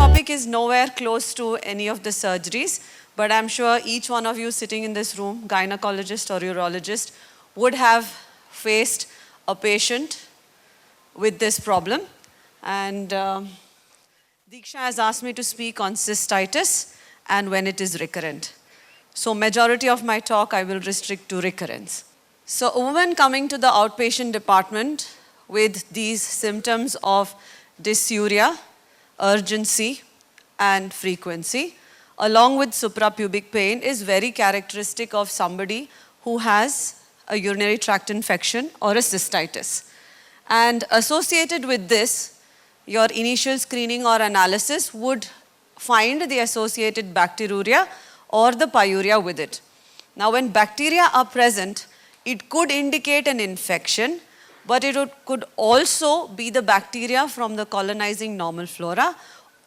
topic is nowhere close to any of the surgeries, but I'm sure each one of you sitting in this room, gynecologist or urologist, would have faced a patient with this problem. And Diksha has asked me to speak on cystitis and when it is recurrent. So majority of my talk I will restrict to recurrence. So a woman coming to the outpatient department with these symptoms of dysuria, urgency and frequency, along with suprapubic pain, is very characteristic of somebody who has a urinary tract infection or a cystitis. And associated with this, your initial screening or analysis would find the associated bacteriuria or the pyuria with it. Now when bacteria are present, it could indicate an infection, but it could also be the bacteria from the colonizing normal flora,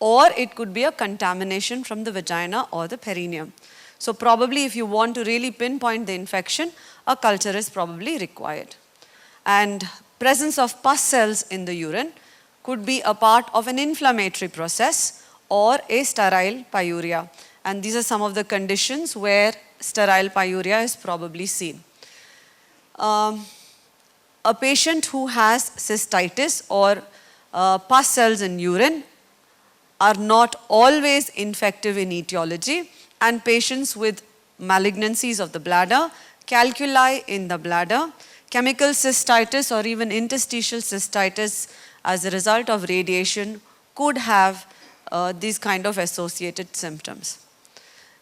or it could be a contamination from the vagina or the perineum. So probably if you want to really pinpoint the infection, a culture is probably required. And presence of pus cells in the urine could be a part of an inflammatory process or a sterile pyuria. And these are some of the conditions where sterile pyuria is probably seen. A patient who has cystitis or pus cells in urine are not always infective in etiology, and patients with malignancies of the bladder, calculi in the bladder, chemical cystitis or even interstitial cystitis as a result of radiation could have these kind of associated symptoms.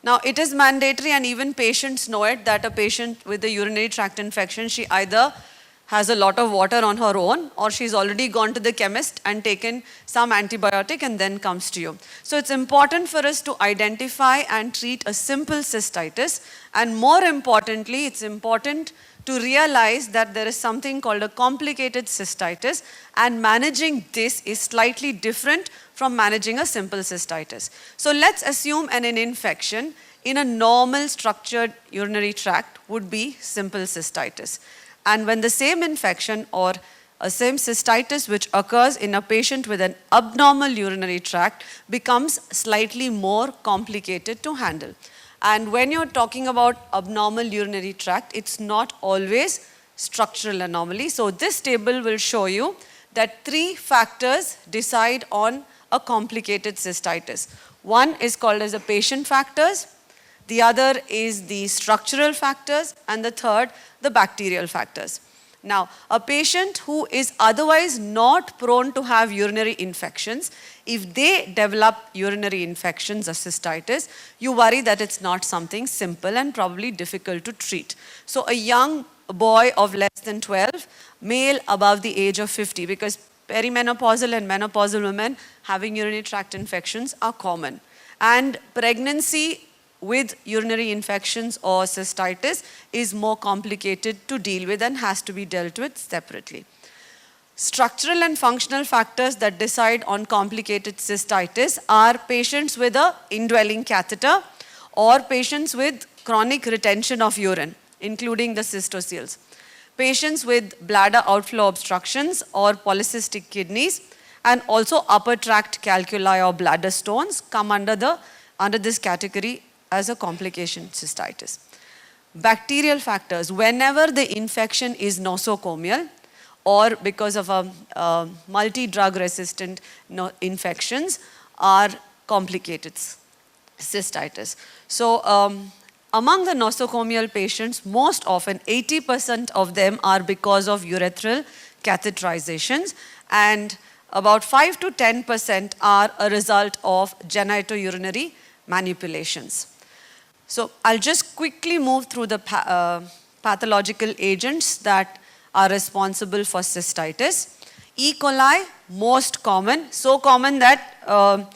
Now it is mandatory, and even patients know it, that a patient with a urinary tract infection, she either has a lot of water on her own, or she's already gone to the chemist and taken some antibiotic and then comes to you. So it's important for us to identify and treat a simple cystitis, and more importantly, it's important to realize that there is something called a complicated cystitis, and managing this is slightly different from managing a simple cystitis. So let's assume an infection in a normal structured urinary tract would be simple cystitis. And when the same infection or a same cystitis which occurs in a patient with an abnormal urinary tract becomes slightly more complicated to handle. And when you're talking about abnormal urinary tract, it's not always structural anomaly. So this table will show you that 3 factors decide on a complicated cystitis. One is called as the patient factors, the other is the structural factors, and the third, the bacterial factors. Now, a patient who is otherwise not prone to have urinary infections, if they develop urinary infections or cystitis, you worry that it's not something simple and probably difficult to treat. So a young boy of less than 12, male above the age of 50, because perimenopausal and menopausal women having urinary tract infections are common. And pregnancy with urinary infections or cystitis is more complicated to deal with and has to be dealt with separately. Structural and functional factors that decide on complicated cystitis are patients with an indwelling catheter or patients with chronic retention of urine, including the cystocele. Patients with bladder outflow obstructions or polycystic kidneys, and also upper tract calculi or bladder stones come under this category as a complication cystitis. Bacterial factors, whenever the infection is nosocomial or because of a multi-drug resistant infections, are complicated cystitis. So among the nosocomial patients, most often 80% of them are because of urethral catheterizations, and about 5 to 10% are a result of genitourinary manipulations. So I'll just quickly move through the pathological agents that are responsible for cystitis. E. coli, most common, so common that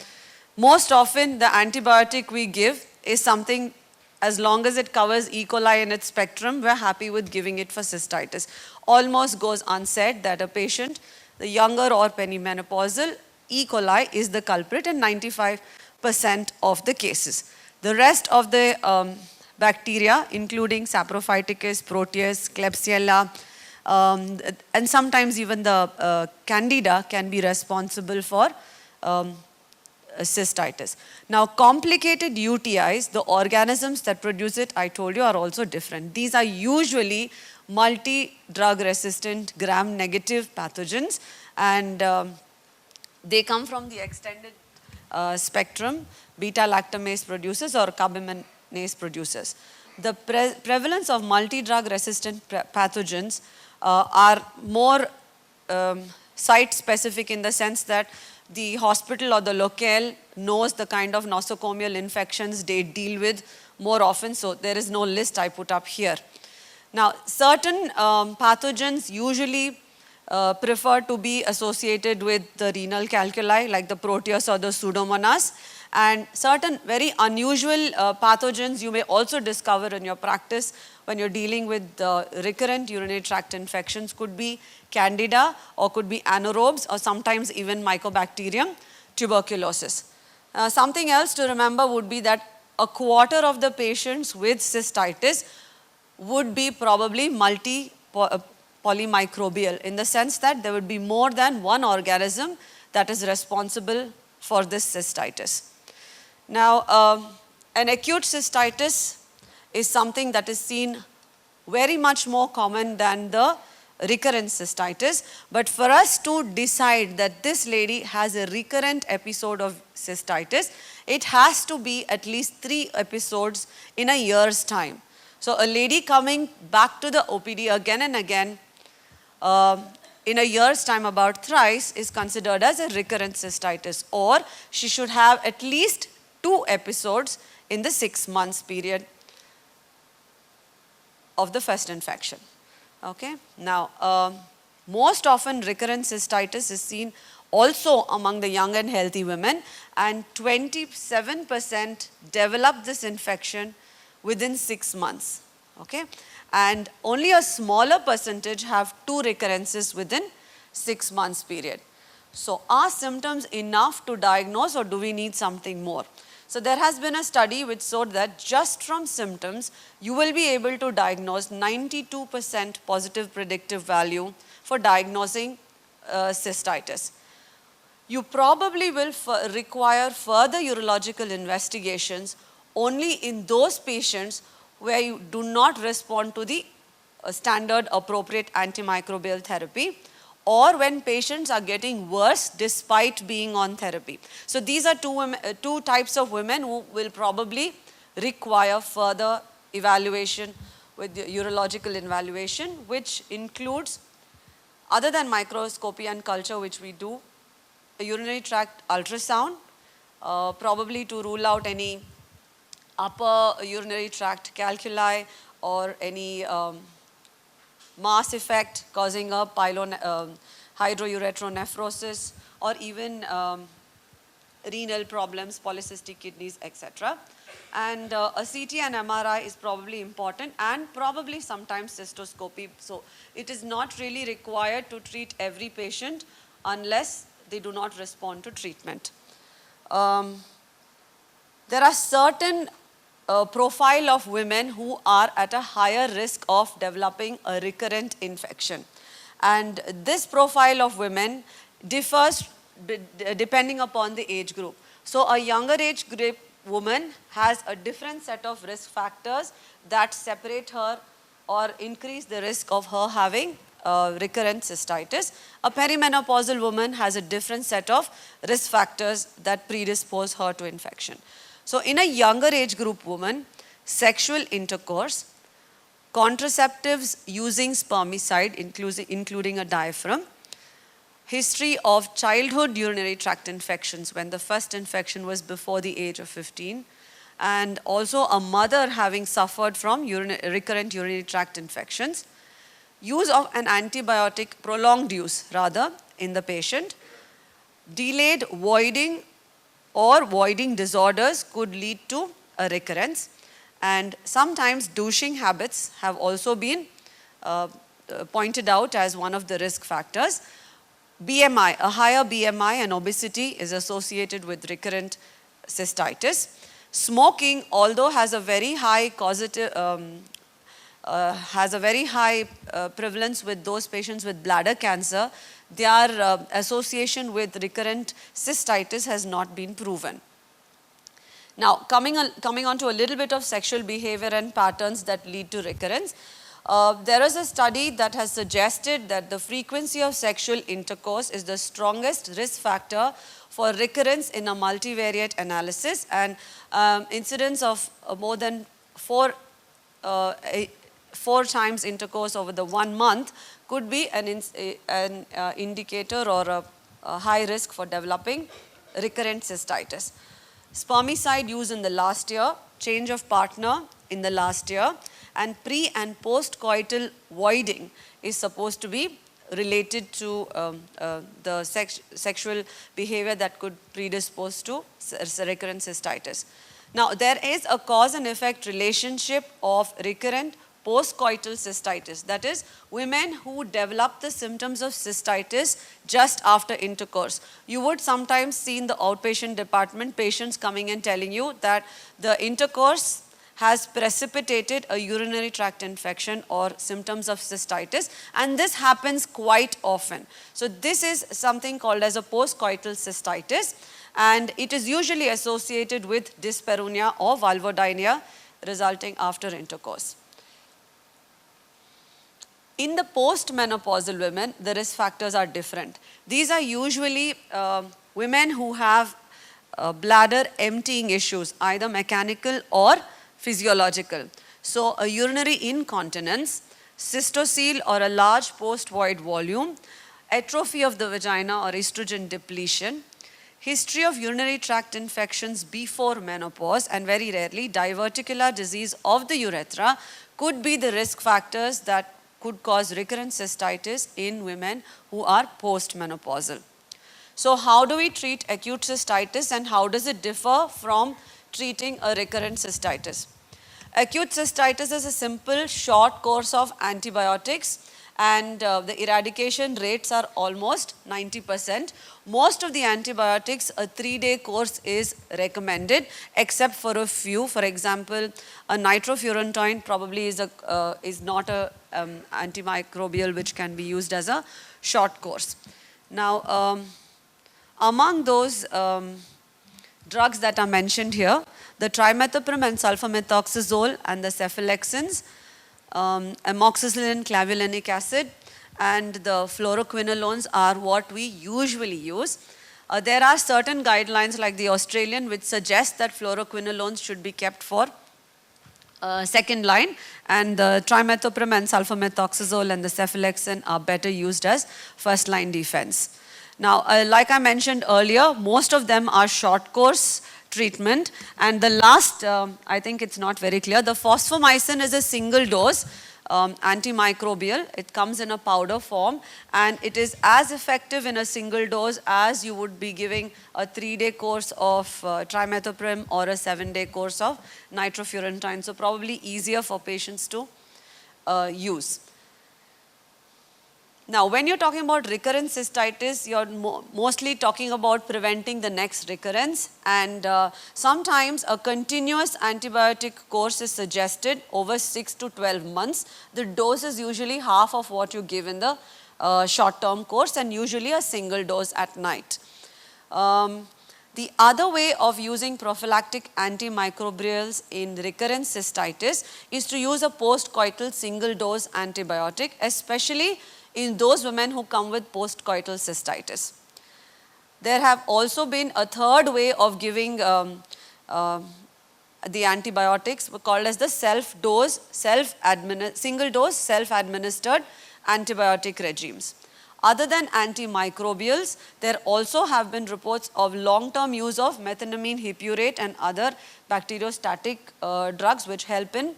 most often the antibiotic we give is something, as long as it covers E. coli in its spectrum, we're happy with giving it for cystitis. Almost goes unsaid that a patient, the younger or perimenopausal, E. coli is the culprit in 95% of the cases. The rest of the bacteria, including Saprophyticus, Proteus, Klebsiella, and sometimes even the Candida can be responsible for cystitis. Now, complicated UTIs, the organisms that produce it, I told you, are also different. These are usually multi-drug resistant gram-negative pathogens, and they come from the extended spectrum beta-lactamase producers or carbaminase producers. The prevalence of multi-drug resistant pathogens are more site-specific in the sense that the hospital or the locale knows the kind of nosocomial infections they deal with more often, so there is no list I put up here. Now, certain pathogens usually prefer to be associated with the renal calculi, like the Proteus or the Pseudomonas, and certain very unusual pathogens you may also discover in your practice when you're dealing with recurrent urinary tract infections. Could be Candida or could be anaerobes or sometimes even Mycobacterium tuberculosis. Something else to remember would be that a quarter of the patients with cystitis would be probably polymicrobial, in the sense that there would be more than one organism that is responsible for this cystitis. Now, an acute cystitis is something that is seen very much more common than the recurrent cystitis, but for us to decide that this lady has a recurrent episode of cystitis, it has to be at least 3 episodes in a year's time. So a lady coming back to the OPD again and again in a year's time about thrice is considered as a recurrent cystitis, or she should have at least 2 episodes in the 6 months period of the first infection. Okay. Now, most often recurrent cystitis is seen also among the young and healthy women, and 27% develop this infection within 6 months. Okay. And only a smaller percentage have 2 recurrences within 6 months period. So, are symptoms enough to diagnose, or do we need something more? So, there has been a study which showed that just from symptoms, you will be able to diagnose 92% positive predictive value for diagnosing cystitis. You probably will require further urological investigations only in those patients where you do not respond to the standard appropriate antimicrobial therapy, or when patients are getting worse despite being on therapy. So these are two types of women who will probably require further evaluation with the urological evaluation, which includes, other than microscopy and culture, which we do, a urinary tract ultrasound, probably to rule out any upper urinary tract calculi or any mass effect causing a hydroureteronephrosis, or even renal problems, polycystic kidneys, etc. And a CT and MRI is probably important, and probably sometimes cystoscopy. So it is not really required to treat every patient unless they do not respond to treatment. There are certain profile of women who are at a higher risk of developing a recurrent infection. And this profile of women differs depending upon the age group. So a younger age group woman has a different set of risk factors that separate her or increase the risk of her having recurrent cystitis. A perimenopausal woman has a different set of risk factors that predispose her to infection. So in a younger age group woman, sexual intercourse, contraceptives using spermicide, including a diaphragm, history of childhood urinary tract infections when the first infection was before the age of 15, and also a mother having suffered from recurrent urinary tract infections, use of an antibiotic, prolonged use rather, in the patient, delayed voiding or voiding disorders could lead to a recurrence, and sometimes douching habits have also been pointed out as one of the risk factors. BMI, a higher BMI and obesity is associated with recurrent cystitis. Smoking, although has a very high prevalence with those patients with bladder cancer, their association with recurrent cystitis has not been proven. Now, coming on to a little bit of sexual behavior and patterns that lead to recurrence. There is a study that has suggested that the frequency of sexual intercourse is the strongest risk factor for recurrence in a multivariate analysis, and incidence of more than four times intercourse over the 1 month could be an indicator or a high risk for developing recurrent cystitis. Spermicide use in the last year, change of partner in the last year, and pre and post coital voiding is supposed to be related to the sexual behavior that could predispose to recurrent cystitis. Now, there is a cause and effect relationship of recurrent post-coital cystitis. That is, women who develop the symptoms of cystitis just after intercourse. You would sometimes see in the outpatient department patients coming and telling you that the intercourse has precipitated a urinary tract infection or symptoms of cystitis, and this happens quite often. So this is something called as a post-coital cystitis, and it is usually associated with dyspareunia or vulvodynia resulting after intercourse. In the postmenopausal women, the risk factors are different. These are usually women who have bladder emptying issues, either mechanical or physiological. So a urinary incontinence, cystocele or a large post-void volume, atrophy of the vagina or estrogen depletion, history of urinary tract infections before menopause, and very rarely diverticular disease of the urethra could be the risk factors that could cause recurrent cystitis in women who are postmenopausal. So how do we treat acute cystitis and how does it differ from treating a recurrent cystitis? Acute cystitis is a simple short course of antibiotics, and the eradication rates are almost 90%. Most of the antibiotics, a 3-day course is recommended, except for a few. For example, a nitrofurantoin probably is not a antimicrobial which can be used as a short course. Now, among those drugs that are mentioned here, the trimethoprim and sulfamethoxazole and the cephalexins, amoxicillin, clavulanic acid, and the fluoroquinolones are what we usually use. There are certain guidelines like the Australian which suggest that fluoroquinolones should be kept for second line, and the trimethoprim and sulfamethoxazole and the cephalexin are better used as first line defense. Now, like I mentioned earlier, most of them are short course treatment, and the last, I think it's not very clear, the fosfomycin is a single dose antimicrobial. It comes in a powder form, and it is as effective in a single dose as you would be giving a 3-day course of trimethoprim or a 7-day course of nitrofurantoin. So probably easier for patients to use. Now, when you're talking about recurrent cystitis, you're mostly talking about preventing the next recurrence, and sometimes a continuous antibiotic course is suggested over 6 to 12 months. The dose is usually half of what you give in the short-term course, and usually a single dose at night. The other way of using prophylactic antimicrobials in recurrent cystitis is to use a post-coital single dose antibiotic, especially in those women who come with post-coital cystitis. There have also been a third way of giving the antibiotics called as the single dose self-administered antibiotic regimes. Other than antimicrobials, there also have been reports of long-term use of methenamine hippurate and other bacteriostatic drugs which help in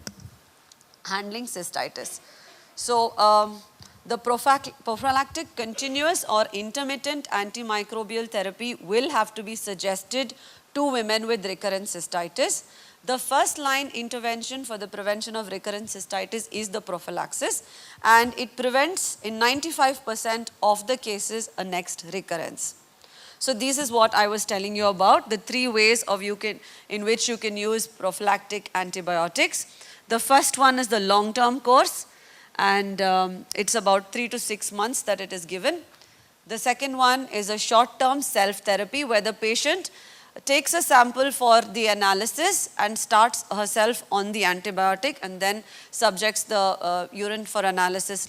handling cystitis. So, the prophylactic continuous or intermittent antimicrobial therapy will have to be suggested to women with recurrent cystitis. The first line intervention for the prevention of recurrent cystitis is the prophylaxis, and it prevents in 95% of the cases a next recurrence. So this is what I was telling you about, the 3 ways in which you can use prophylactic antibiotics. The first one is the long-term course, and it's about 3 to 6 months that it is given. The second one is a short-term self-therapy where the patient takes a sample for the analysis and starts herself on the antibiotic and then subjects the urine for analysis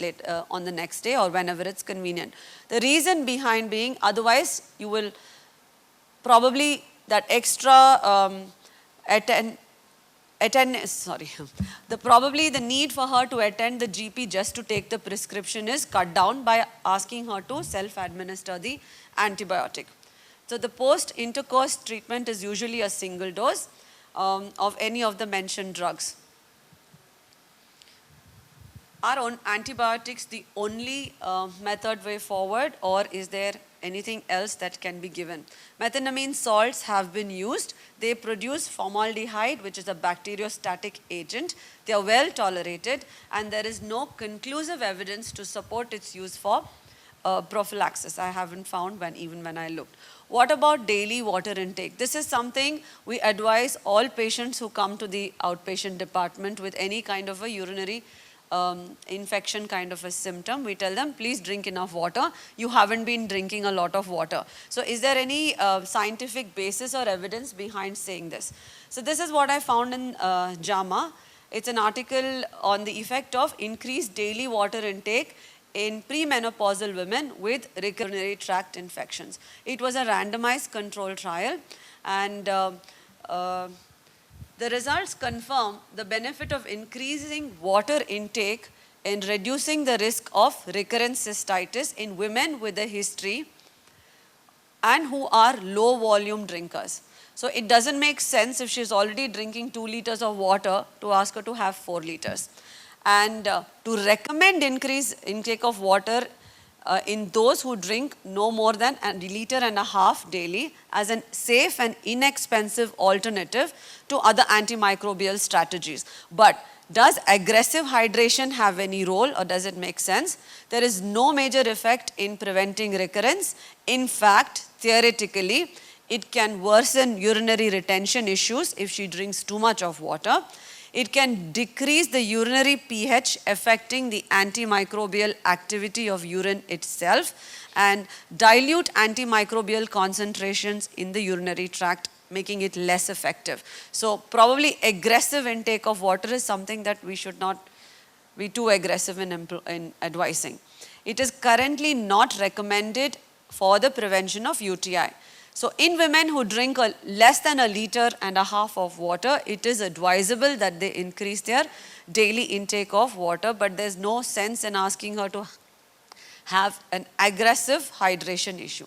on the next day or whenever it's convenient. The reason behind being, otherwise you will probably that extra probably the need for her to attend the GP just to take the prescription is cut down by asking her to self-administer the antibiotic. So the post-intercourse treatment is usually a single dose of any of the mentioned drugs. Are antibiotics the only method way forward, or is there anything else that can be given? Methenamine salts have been used. They produce formaldehyde, which is a bacteriostatic agent. They are well tolerated and there is no conclusive evidence to support its use for prophylaxis. I haven't found even when I looked. What about daily water intake? This is something we advise all patients who come to the outpatient department with any kind of a urinary infection kind of a symptom. We tell them, please drink enough water. You haven't been drinking a lot of water. So is there any scientific basis or evidence behind saying this? So this is what I found in JAMA. It's an article on the effect of increased daily water intake in premenopausal women with recurrent urinary tract infections. It was a randomized control trial, and the results confirm the benefit of increasing water intake in reducing the risk of recurrent cystitis in women with a history and who are low volume drinkers. So it doesn't make sense if she's already drinking 2 liters of water to ask her to have 4 liters. And to recommend increased intake of water in those who drink no more than 1.5 liters daily as a safe and inexpensive alternative to other antimicrobial strategies. But does aggressive hydration have any role, or does it make sense? There is no major effect in preventing recurrence. In fact, theoretically, it can worsen urinary retention issues if she drinks too much of water. It can decrease the urinary pH, affecting the antimicrobial activity of urine itself, and dilute antimicrobial concentrations in the urinary tract, making it less effective. So probably aggressive intake of water is something that we should not be too aggressive in advising. It is currently not recommended for the prevention of UTI. So in women who drink less than 1.5 liters of water, it is advisable that they increase their daily intake of water, but there's no sense in asking her to have an aggressive hydration issue.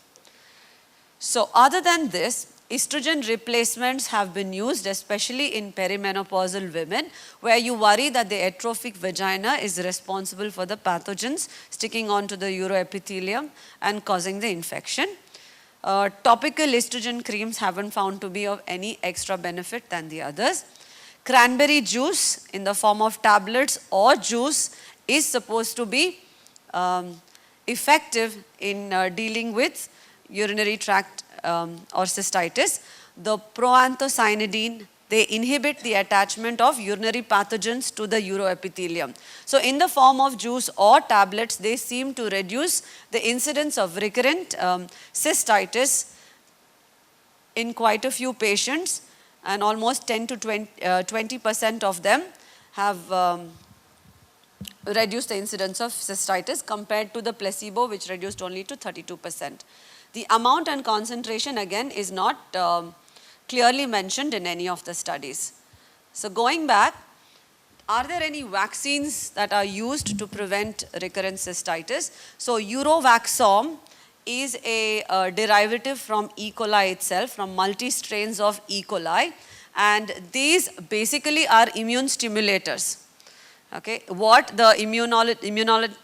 So other than this, estrogen replacements have been used, especially in perimenopausal women, where you worry that the atrophic vagina is responsible for the pathogens sticking onto the uroepithelium and causing the infection. Topical estrogen creams haven't found to be of any extra benefit than the others. Cranberry juice in the form of tablets or juice is supposed to be effective in dealing with urinary tract or cystitis. The proanthocyanidin, they inhibit the attachment of urinary pathogens to the uroepithelium. So in the form of juice or tablets, they seem to reduce the incidence of recurrent cystitis in quite a few patients, and almost 10 to 20% of them have reduced the incidence of cystitis compared to the placebo, which reduced only to 32%. The amount and concentration again is not clearly mentioned in any of the studies. So going back, are there any vaccines that are used to prevent recurrent cystitis? So Urovaxom is a derivative from E. coli itself, from multi-strains of E. coli, and these basically are immune stimulators. Okay, what the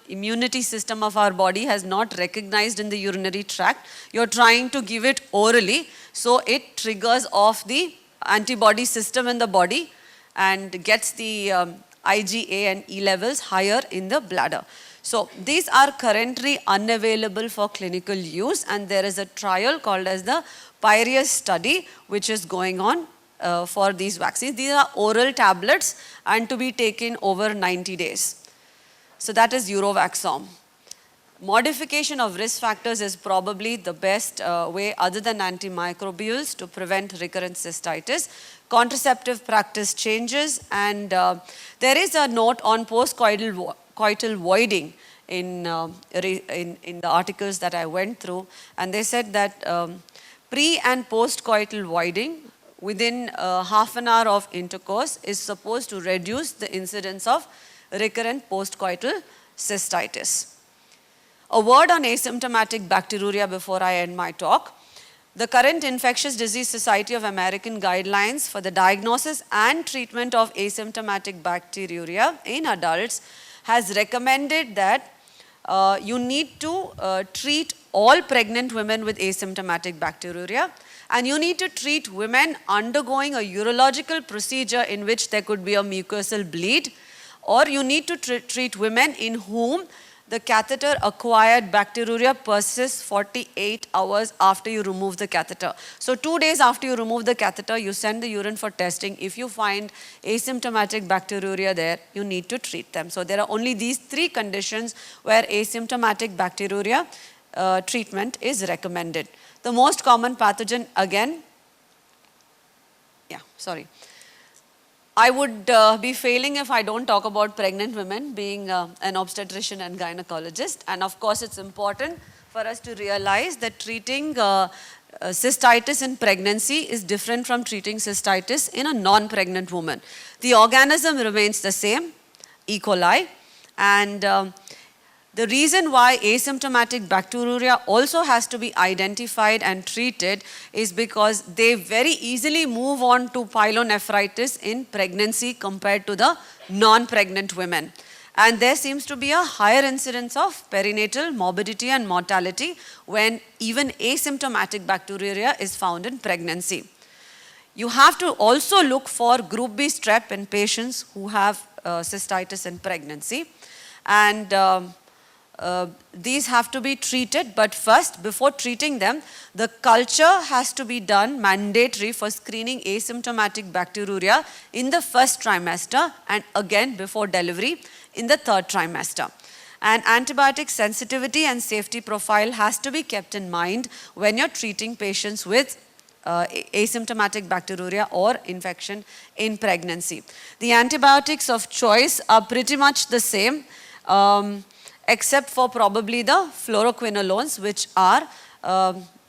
immunity system of our body has not recognized in the urinary tract, you're trying to give it orally, so it triggers off the antibody system in the body and gets the IgA and E levels higher in the bladder. So these are currently unavailable for clinical use, and there is a trial called as the Piraeus study which is going on for these vaccines. These are oral tablets and to be taken over 90 days. So that is Urovaxom. modification of risk factors is probably the best way other than antimicrobials to prevent recurrent cystitis. Contraceptive practice changes, and there is a note on post-coital voiding in the articles that I went through, and they said that pre and post-coital voiding within half an hour of intercourse is supposed to reduce the incidence of recurrent post-coital cystitis. A word on asymptomatic bacteriuria before I end my talk. The current Infectious Disease Society of American guidelines for the diagnosis and treatment of asymptomatic bacteriuria in adults has recommended that you need to treat all pregnant women with asymptomatic bacteriuria, and you need to treat women undergoing a urological procedure in which there could be a mucosal bleed, or you need to treat women in whom the catheter acquired bacteriuria persists 48 hours after you remove the catheter. So 2 days after you remove the catheter, you send the urine for testing. If you find asymptomatic bacteriuria there, you need to treat them. So there are only these 3 conditions where asymptomatic bacteriuria treatment is recommended. The most common pathogen, again, I would be failing if I don't talk about pregnant women, being an obstetrician and gynecologist. And of course, it's important for us to realize that treating cystitis in pregnancy is different from treating cystitis in a non-pregnant woman. The organism remains the same, E. coli, and the reason why asymptomatic bacteriuria also has to be identified and treated is because they very easily move on to pyelonephritis in pregnancy compared to the non-pregnant women. And there seems to be a higher incidence of perinatal morbidity and mortality when even asymptomatic bacteriuria is found in pregnancy. You have to also look for group B strep in patients who have cystitis in pregnancy. And these have to be treated, but first, before treating them, the culture has to be done mandatory for screening asymptomatic bacteriuria in the first trimester and again before delivery in the third trimester. And antibiotic sensitivity and safety profile has to be kept in mind when you're treating patients with asymptomatic bacteriuria or infection in pregnancy. The antibiotics of choice are pretty much the same, except for probably the fluoroquinolones, which are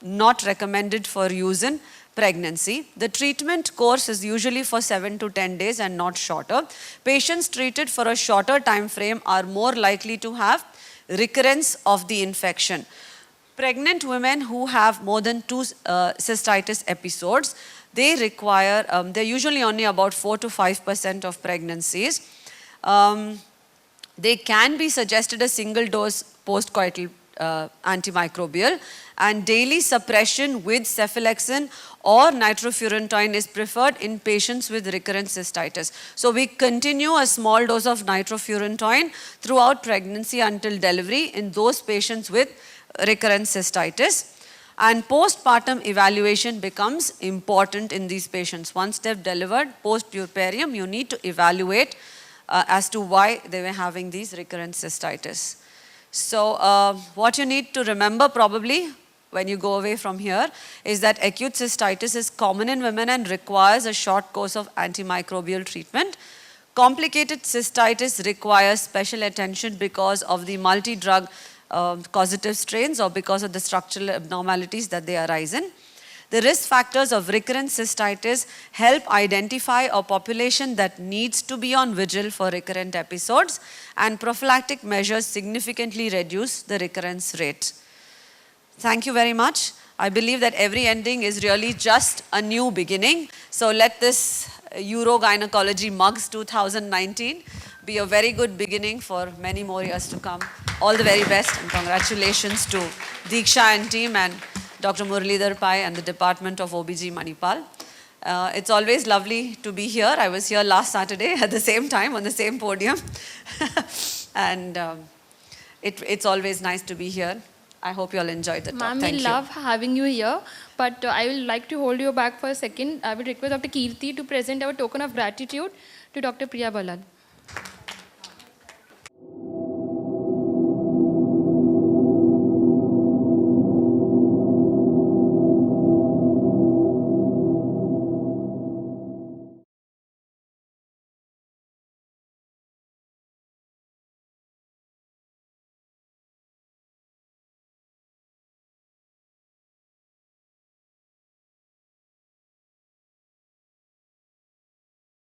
not recommended for use in pregnancy. The treatment course is usually for 7 to 10 days and not shorter. Patients treated for a shorter time frame are more likely to have recurrence of the infection. Pregnant women who have more than 2 cystitis episodes, they require, they're usually only about 4 to 5% of pregnancies. They can be suggested a single dose post-coital antimicrobial, and daily suppression with cephalexin or nitrofurantoin is preferred in patients with recurrent cystitis. So we continue a small dose of nitrofurantoin throughout pregnancy until delivery in those patients with recurrent cystitis. And postpartum evaluation becomes important in these patients. Once they've delivered post-puerperium, you need to evaluate as to why they were having these recurrent cystitis. So what you need to remember probably when you go away from here is that acute cystitis is common in women and requires a short course of antimicrobial treatment. Complicated cystitis requires special attention because of the multi-drug causative strains or because of the structural abnormalities that they arise in. The risk factors of recurrent cystitis help identify a population that needs to be on vigil for recurrent episodes, and prophylactic measures significantly reduce the recurrence rate. Thank you very much. I believe that every ending is really just a new beginning. So let this Urogynecology Mugs 2019 be a very good beginning for many more years to come. All the very best, and congratulations to Deeksha and team and Dr. Muralidhar Pai and the Department of OBG Manipal. It's always lovely to be here. I was here last Saturday at the same time on the same podium. And it's always nice to be here. I hope you all enjoyed the talk. Ma'am, Thank you. We love having you here, but I will like to hold you back for a second. I will request Dr. Kirti to present our token of gratitude to Dr. Priya Balal.